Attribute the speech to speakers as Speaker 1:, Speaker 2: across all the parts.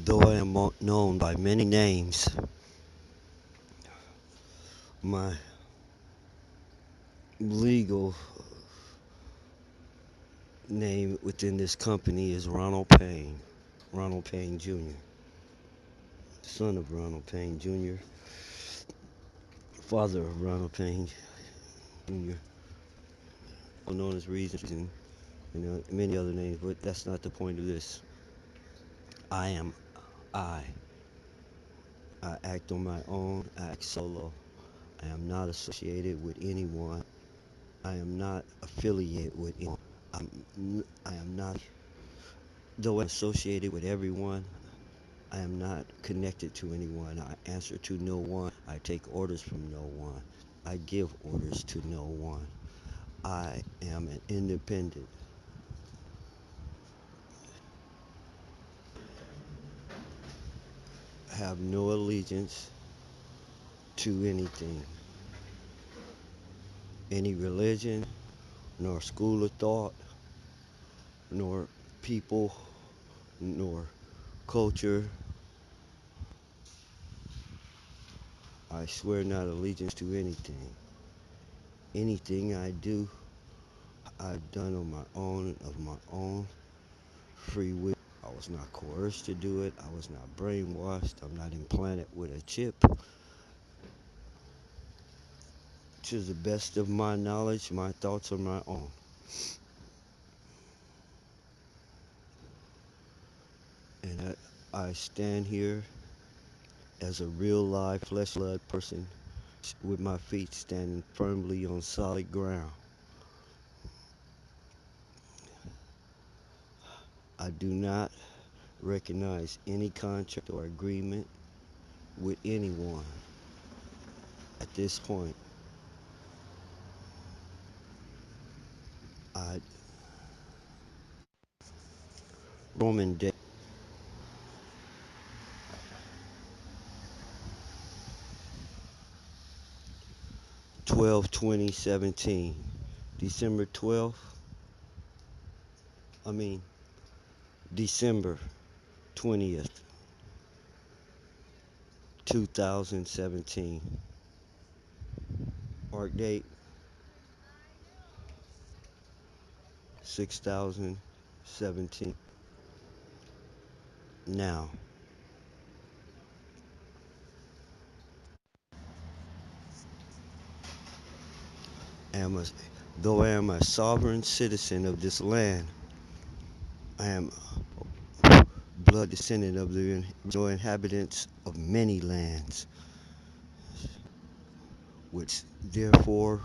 Speaker 1: Though I am known by many names, my legal name within this company is Ronald Payne. Ronald Payne Jr., son of Ronald Payne Jr., father of Ronald Payne Jr., known as Reason, many other names, but that's not the point of this. I am I. I act on my own, I act solo. I am not associated with anyone. I am not affiliated with anyone. I am not, though I'm associated with everyone, I am not connected to anyone. I answer to no one. I take orders from no one. I give orders to no one. I am an independent. Have no allegiance to anything, any religion, nor school of thought, nor people, nor culture. I swear not allegiance to anything. Anything I do, I've done on my own, of my own free will. I was not coerced to do it. I was not brainwashed. I'm not implanted with a chip. To the best of my knowledge, my thoughts are my own. And I stand here as a real live flesh blood person with my feet standing firmly on solid ground. I do not recognize any contract or agreement with anyone at this point. I Roman date 12/20/17. December 12th. I mean December 20th, 2017. Arc date 6017. Now, am a, though I am a sovereign citizen of this land, I am blood descendant of the original inhabitants of many lands, which therefore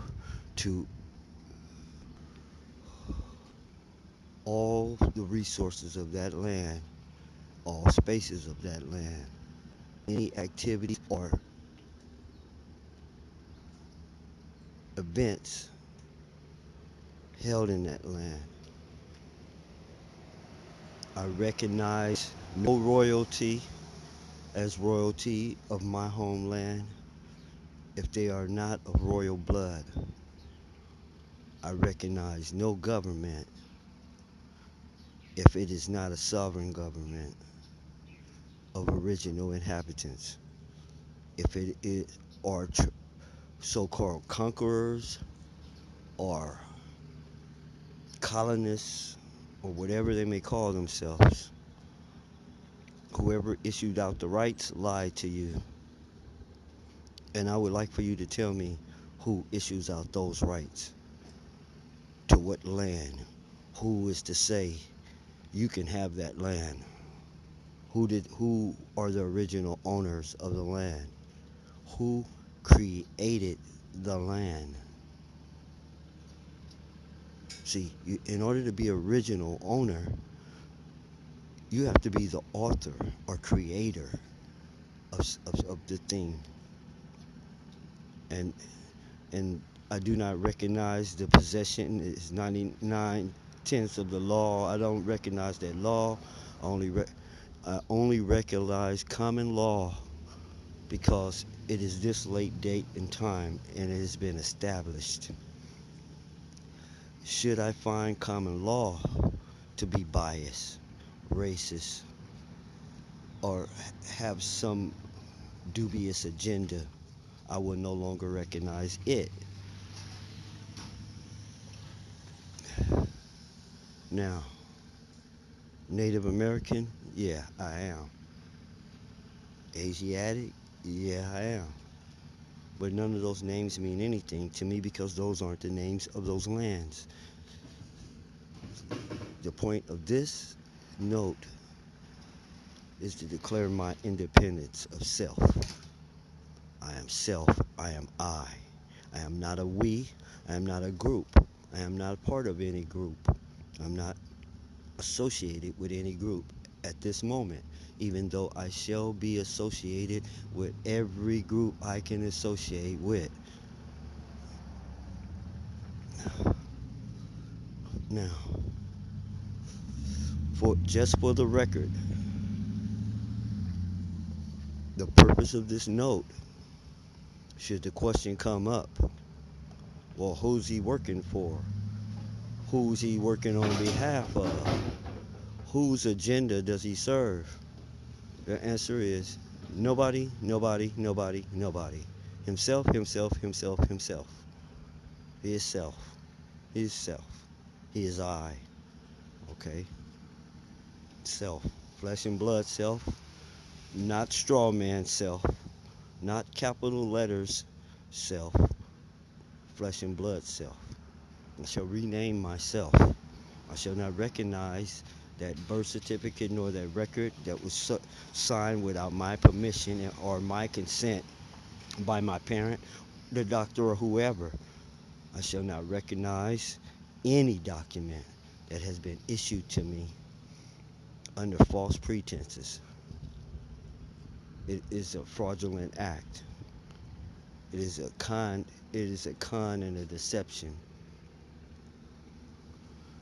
Speaker 1: to all the resources of that land, all spaces of that land, any activities or events held in that land. I recognize no royalty as royalty of my homeland if they are not of royal blood. I recognize no government if it is not a sovereign government of original inhabitants. If it is or so-called conquerors or colonists or whatever they may call themselves, whoever issued out the rights lied to you. And I would like for you to tell me who issues out those rights, to what land, who is to say you can have that land, who are the original owners of the land, who created the land. See, in order to be original owner, you have to be the author or creator of the thing. And and I do not recognize the possession is 99 tenths of the law. I don't recognize that law. I only recognize common law because it is this late date in time and it has been established. Should I find common law to be biased, racist, or have some dubious agenda, I will no longer recognize it. Now, Native American, yeah, I am. Asiatic, yeah, I am. But none of those names mean anything to me because those aren't the names of those lands. The point of this note is to declare my independence of self. I am self. I am I. I am not a we. I am not a group. I am not a part of any group. I'm not associated with any group at this moment, even though I shall be associated with every group I can associate with. Now, for the record, the purpose of this note, should the question come up, well, who's he working for? Who's he working on behalf of? Whose agenda does he serve? The answer is nobody, nobody, nobody, nobody. Himself, himself, himself, himself. He is self. He is self. He is I. Okay? Self. Flesh and blood self. Not straw man self. Not capital letters self. Flesh and blood self. I shall rename myself. I shall not recognize that birth certificate nor that record that was signed without my permission or my consent by my parent, the doctor, or whoever. I shall not recognize any document that has been issued to me under false pretenses. It is a fraudulent act. It is a con. It is a con and a deception.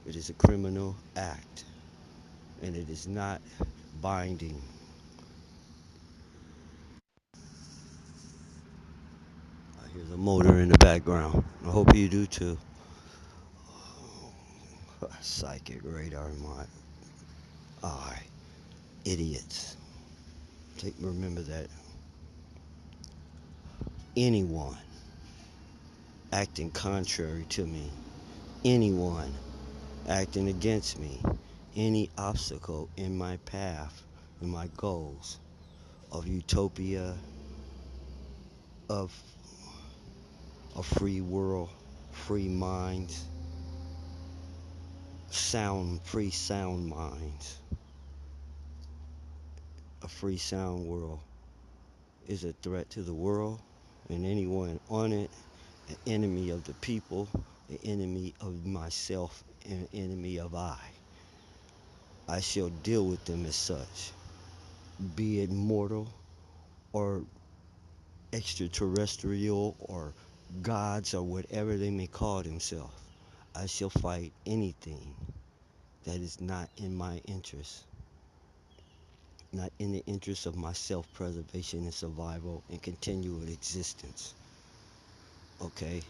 Speaker 1: It is a criminal act, and it is not binding. I hear the motor in the background. I hope you do too. Psychic radar my eye. Idiots. Remember that anyone acting contrary to me, anyone acting against me, any obstacle in my path, in my goals of utopia, of a free world, free minds, free sound minds, a free sound world is a threat to the world and anyone on it, an enemy of the people, an enemy of myself, and an enemy of I. I shall deal with them as such, be it mortal or extraterrestrial or gods or whatever they may call themselves. I shall fight anything that is not in my interest, not in the interest of my self-preservation and survival and continual existence. Okay?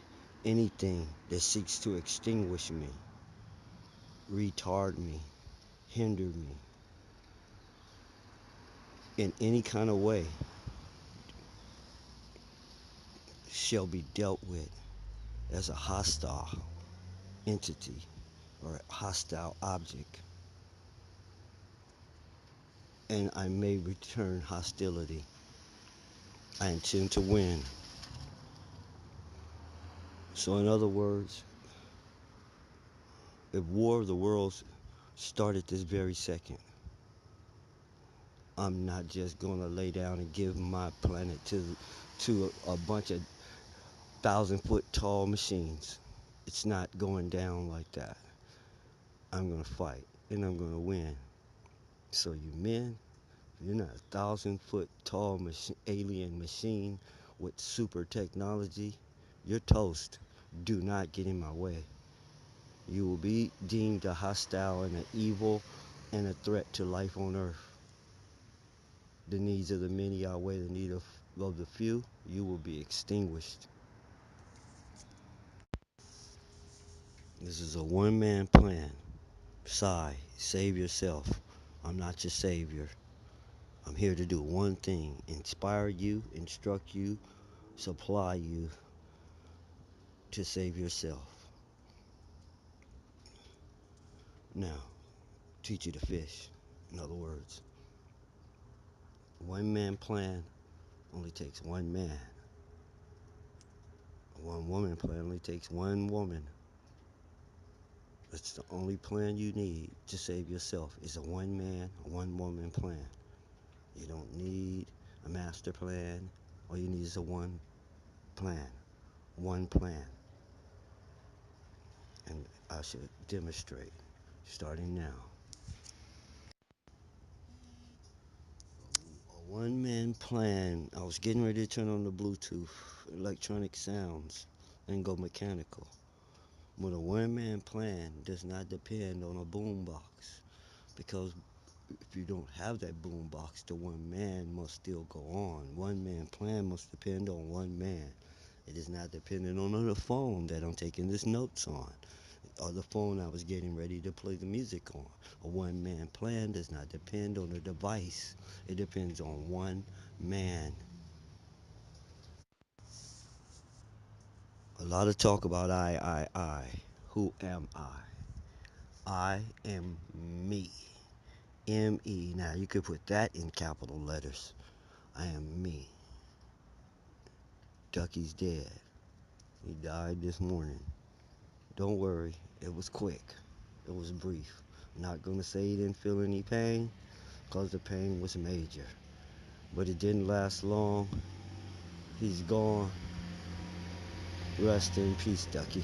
Speaker 1: Anything that seeks to extinguish me, retard me, hinder me in any kind of way shall be dealt with as a hostile entity or a hostile object. And I may return hostility. I intend to win. So, in other words, if War of the Worlds started this very second, I'm not just gonna lay down and give my planet to a bunch of 1,000-foot tall machines. It's not going down like that. I'm gonna fight and I'm gonna win. So you men, you're not 1,000-foot tall alien machine with super technology. You're toast. Do not get in my way. You will be deemed a hostile and an evil and a threat to life on earth. The needs of the many outweigh the need of the few. You will be extinguished. This is a one-man plan. Sigh, save yourself. I'm not your savior. I'm here to do one thing: inspire you, instruct you, supply you to save yourself. Now, teach you to fish. In other words, one man plan only takes one man. A one woman plan only takes one woman. It's the only plan you need to save yourself is a one man, one woman plan. You don't need a master plan. All you need is a one plan. One plan. And I should demonstrate starting now. A one man plan. I was getting ready to turn on the Bluetooth, electronic sounds, and go mechanical. But a one man plan does not depend on a boombox, because if you don't have that boombox, the one man must still go on. One man plan must depend on one man. It is not dependent on the phone that I'm taking this notes on, or the phone I was getting ready to play the music on. A one man plan does not depend on a device. It depends on one man. A lot of talk about I. Who am I? I am me. M-E. Now you could put that in capital letters. I am me. Ducky's dead. He died this morning. Don't worry, it was quick. It was brief. I'm not gonna say he didn't feel any pain, because the pain was major. But it didn't last long. He's gone. Rest in peace, Ducky.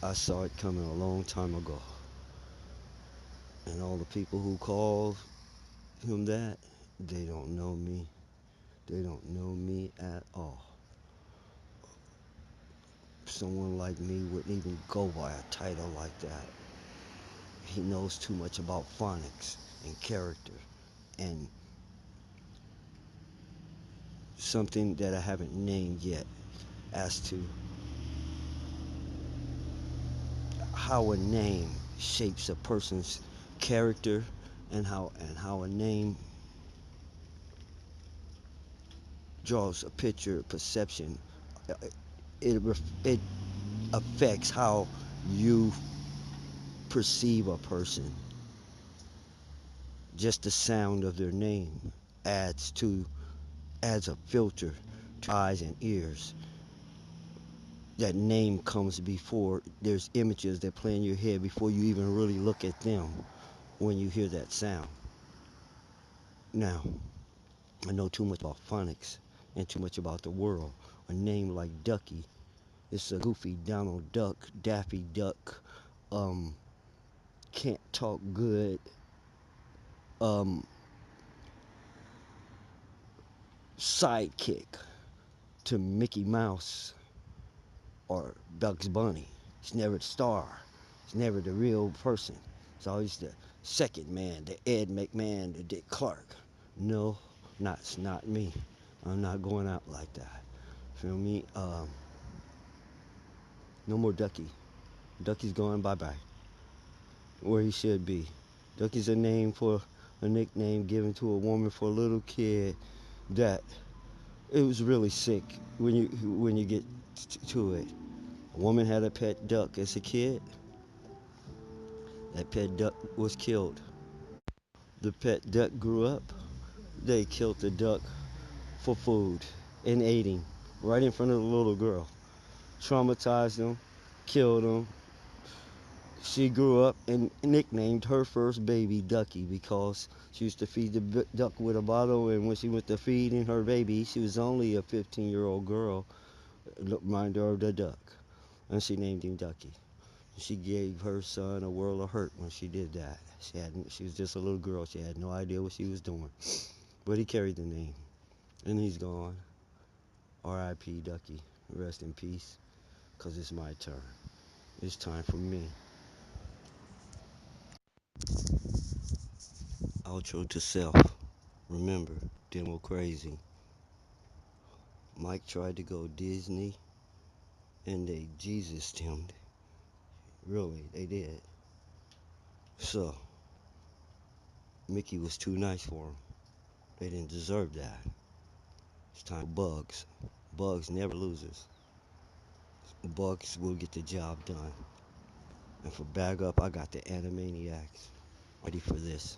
Speaker 1: I saw it coming a long time ago. And all the people who called him that, they don't know me. They don't know me at all. Someone like me wouldn't even go by a title like that. He knows too much about phonics and character and something that I haven't named yet, as to how a name shapes a person's character, and how a name draws a picture, perception. It affects how you perceive a person. Just the sound of their name adds a filter to eyes and ears. That name comes before there's images that play in your head before you even really look at them when you hear that sound. Now, I know too much about phonics and too much about the world. A name like Ducky, it's a goofy Donald Duck, Daffy Duck, um, can't talk good, um, sidekick to Mickey Mouse or Bugs Bunny. It's never the star. It's never the real person. It's always the second man, the Ed McMahon, the Dick Clark. No, it's not me. I'm not going out like that. Feel me? No more Ducky. Ducky's going bye-bye. Where he should be. Ducky's a nickname given to a woman for a little kid that it was really sick when you get to it. A woman had a pet duck as a kid. That pet duck was killed. The pet duck grew up. They killed the duck for food and ate him right in front of the little girl. Traumatized him, killed him. She grew up and nicknamed her first baby Ducky, because she used to feed the duck with a bottle, and when she went to feeding her baby, she was only a 15-year-old girl, reminder of the duck, and she named him Ducky. She gave her son a world of hurt when she did that. She was just a little girl. She had no idea what she was doing. But he carried the name, and he's gone. R.I.P. Ducky. Rest in peace, because it's my turn. It's time for me. Outro to self. Remember, demo crazy. Mike tried to go Disney, and they Jesus him. Really, they did. So, Mickey was too nice for them. They didn't deserve that. It's time for Bugs. Bugs never loses. Bugs will get the job done. And for Bag Up, I got the Animaniacs. Ready for this.